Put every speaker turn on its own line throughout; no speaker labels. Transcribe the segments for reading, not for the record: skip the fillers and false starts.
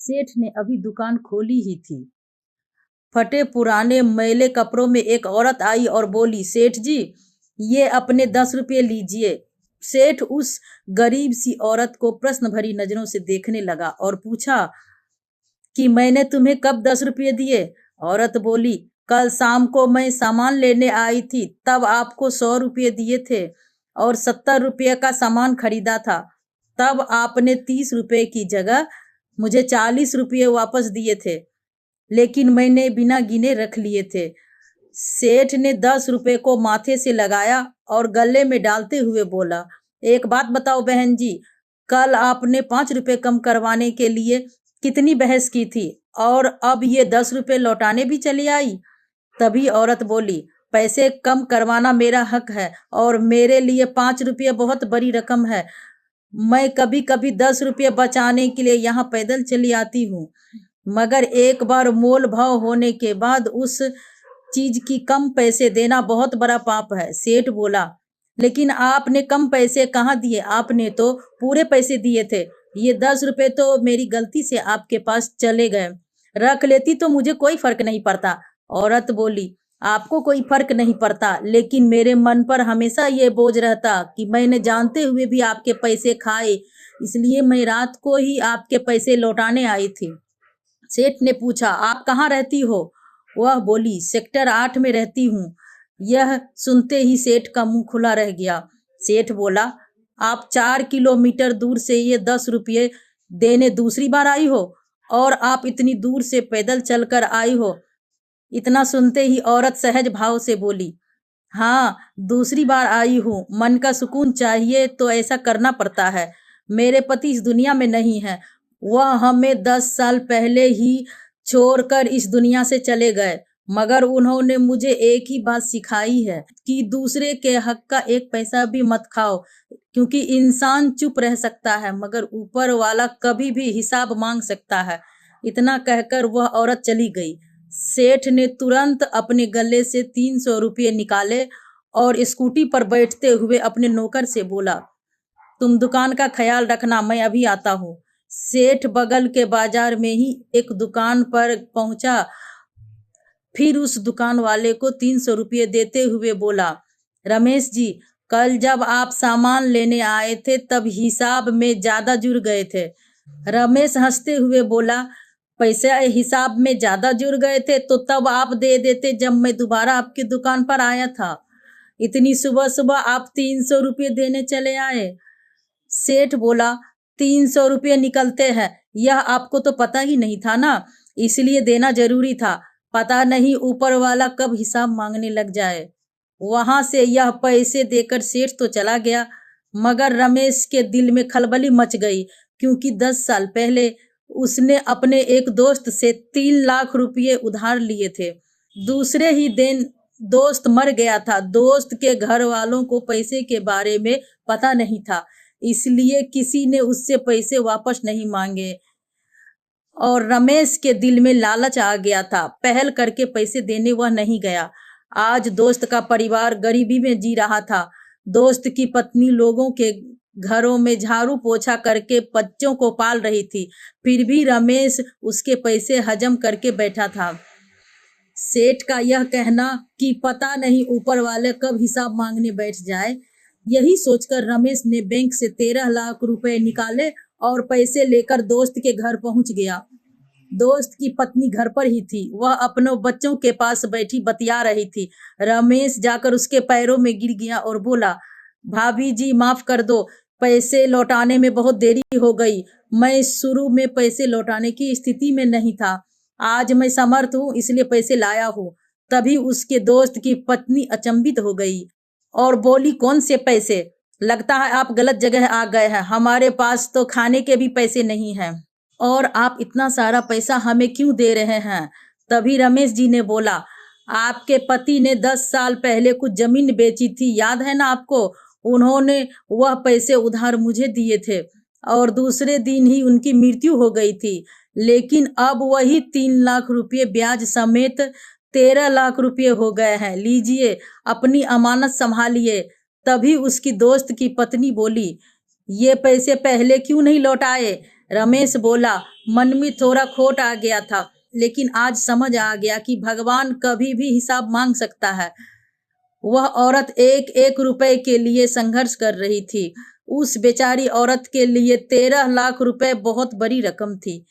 सेठ ने अभी दुकान खोली ही थी। फटे पुराने मैले कपड़ों में एक औरत आई और बोली, सेठ जी, ये अपने 10 रुपये लीजिए। सेठ उस गरीब सी औरत को प्रश्न भरी नजरों से देखने लगा और पूछा कि मैंने तुम्हें कब 10 रुपये दिए? औरत बोली, कल शाम को मैं सामान लेने आई थी, तब आपको 100 रुपये दिए थे और 70 रुपये का सामान खरीदा था। तब आपने 30 रुपये की जगह मुझे 40 रुपये वापस दिए थे, लेकिन मैंने बिना गिने रख लिए थे। सेठ ने 10 रुपये को माथे से लगाया और गले में डालते हुए बोला, एक बात बताओ बहन जी, कल आपने 5 रुपये कम करवाने के लिए कितनी बहस की थी और अब ये 10 रुपये लौटाने भी चली आई? तभी औरत बोली, पैसे कम करवाना मेरा हक है और मेरे लिए 5 रुपये बहुत बड़ी रकम है। मैं कभी कभी 10 रुपये बचाने के लिए यहाँ पैदल चली आती हूँ, मगर एक बार मोल भाव होने के बाद उस चीज की कम पैसे देना बहुत बड़ा पाप है। सेठ बोला, लेकिन आपने कम पैसे कहाँ दिए? आपने तो पूरे पैसे दिए थे। ये 10 रुपये तो मेरी गलती से आपके पास चले गए, रख लेती तो मुझे कोई फर्क नहीं पड़ता। औरत बोली, आपको कोई फर्क नहीं पड़ता, लेकिन मेरे मन पर हमेशा ये बोझ रहता कि मैंने जानते हुए भी आपके पैसे खाए, इसलिए मैं रात को ही आपके पैसे लौटाने आई थी। सेठ ने पूछा, आप कहाँ रहती हो? वह बोली, सेक्टर 8 में रहती हूँ। यह सुनते ही सेठ का मुंह खुला रह गया। सेठ बोला, आप 4 किलोमीटर दूर से ये 10 रुपये देने दूसरी बार आई हो और आप इतनी दूर से पैदल चलकर आई हो? इतना सुनते ही औरत सहज भाव से बोली, हाँ, दूसरी बार आई हूँ। मन का सुकून चाहिए तो ऐसा करना पड़ता है। मेरे पति इस दुनिया में नहीं है, वह हमें 10 साल पहले ही छोड़कर इस दुनिया से चले गए, मगर उन्होंने मुझे एक ही बात सिखाई है कि दूसरे के हक का एक पैसा भी मत खाओ, क्योंकि इंसान चुप रह सकता है मगर ऊपर वाला कभी भी हिसाब मांग सकता है। इतना कहकर वह औरत चली गई। सेठ ने तुरंत अपने गले से 300 रुपये निकाले और स्कूटी पर बैठते हुए अपने नौकर से बोला, तुम दुकान का ख्याल रखना, मैं अभी आता हूँ। सेठ बगल के बाजार में ही एक दुकान पर पहुंचा, फिर उस दुकान वाले को 300 रुपये देते हुए बोला, रमेश जी, कल जब आप सामान लेने आए थे तब हिसाब में ज्यादा जुड़ गए थे। रमेश हंसते हुए बोला, पैसे हिसाब में ज्यादा जुड़ गए थे तो तब आप दे देते जब मैं दोबारा आपकी दुकान पर आया था। इतनी सुबह सुबह आप 300 रुपये देने चले आए। सेठ बोला, 300 रुपये निकलते हैं, यह आपको तो पता ही नहीं था ना, इसलिए देना जरूरी था। पता नहीं ऊपर वाला कब हिसाब मांगने लग जाए। वहां से यह पैसे देकर सेठ तो चला गया, मगर रमेश के दिल में खलबली मच गई, क्योंकि 10 साल पहले उसने अपने एक दोस्त से 3 लाख रुपये उधार लिए थे। दूसरे ही दिन दोस्त मर गया था। दोस्त के घर वालों को पैसे के बारे में पता नहीं था, इसलिए किसी ने उससे पैसे वापस नहीं मांगे और रमेश के दिल में लालच आ गया था। पहल करके पैसे देने वह नहीं गया। आज दोस्त का परिवार गरीबी में जी रहा था। दोस्त की पत्नी लोगों के घरों में झाड़ू पोछा करके बच्चों को पाल रही थी, फिर भी रमेश उसके पैसे हजम करके बैठा था। सेठ का यह कहना कि पता नहीं ऊपर वाले कब हिसाब मांगने बैठ जाए, यही सोचकर रमेश ने बैंक से 13 लाख रुपए निकाले और पैसे लेकर दोस्त के घर पहुंच गया। दोस्त की पत्नी घर पर ही थी, वह अपने बच्चों के पास बैठी बतिया रही थी। रमेश जाकर उसके पैरों में गिर गया और बोला, भाभी जी, माफ कर दो, पैसे लौटाने में बहुत देरी हो गई। मैं शुरू में पैसे लौटाने की स्थिति में नहीं था, आज मैं समर्थ हूँ इसलिए पैसे लाया हूँ। तभी उसके दोस्त की पत्नी अचंभित हो गई और बोली, कौन से पैसे? लगता है आप गलत जगह आ गए हैं, हमारे पास तो खाने के भी पैसे नहीं हैं और आप इतना सारा पैसा हमें क्यों दे रहे हैं? तभी रमेश जी ने बोला, आपके पति ने 10 साल पहले कुछ जमीन बेची थी, याद है ना आपको? उन्होंने वह पैसे उधार मुझे दिए थे और दूसरे दिन ही उनकी मृत्यु हो गई थी, लेकिन अब वही 3 लाख रुपये ब्याज समेत 13 लाख रुपये हो गए हैं। लीजिए, अपनी अमानत संभालिए। तभी उसकी दोस्त की पत्नी बोली, ये पैसे पहले क्यों नहीं लौटाए? रमेश बोला, मन में थोड़ा खोट आ गया था, लेकिन आज समझ आ गया कि भगवान कभी भी हिसाब मांग सकता है। वह औरत एक एक रुपए के लिए संघर्ष कर रही थी। उस बेचारी औरत के लिए 13 लाख रुपए बहुत बड़ी रकम थी।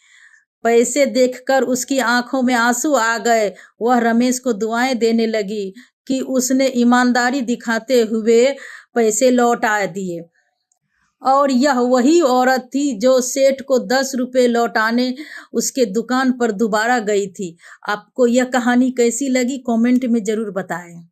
पैसे देखकर उसकी आंखों में आंसू आ गए। वह रमेश को दुआएं देने लगी कि उसने ईमानदारी दिखाते हुए पैसे लौटा दिए। और यह वही औरत थी जो सेठ को 10 रुपए लौटाने उसके दुकान पर दोबारा गई थी। आपको यह कहानी कैसी लगी, कमेंट में जरूर बताएं।